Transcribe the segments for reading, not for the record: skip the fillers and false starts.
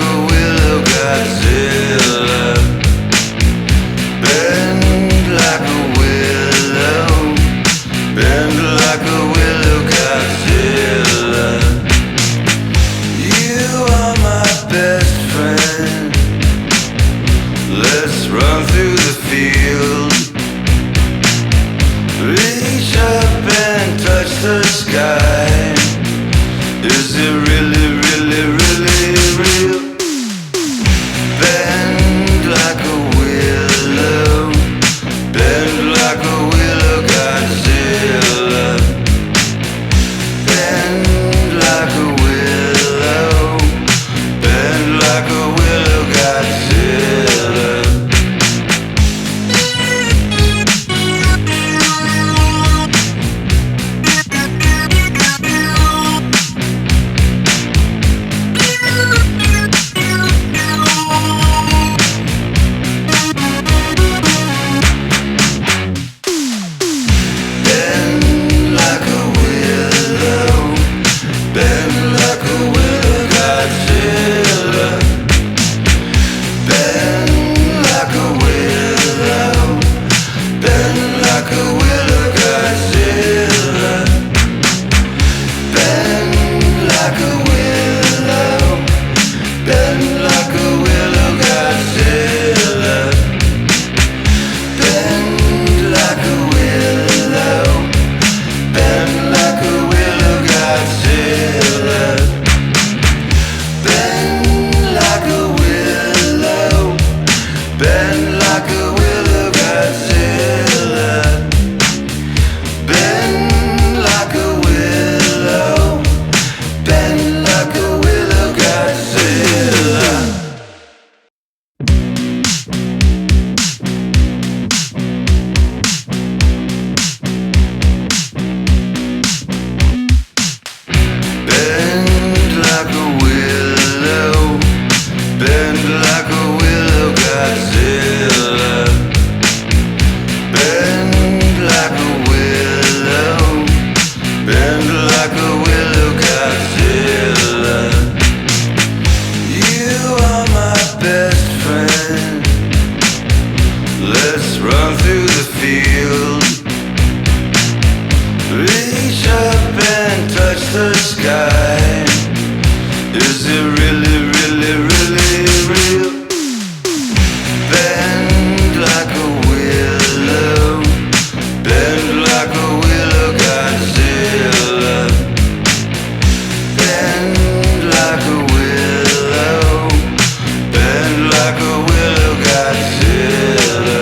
a willow, Godzilla. Bend like a willow, bend like a willow, Godzilla. You are my best friend. Let's run through the field. Reach up and touch the sky. Is it really, really, really real? Bend like a willow, bend like a willow, Godzilla. Bend like a willow, bend like a willow, Godzilla. Let's run through the field. Reach up and touch the sky. Is it really, really, really real? Bend like a willow, bend like a willow, Godzilla. Bend like a willow, bend like a willow, Godzilla.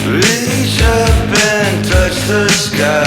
Reach up and touch the sky.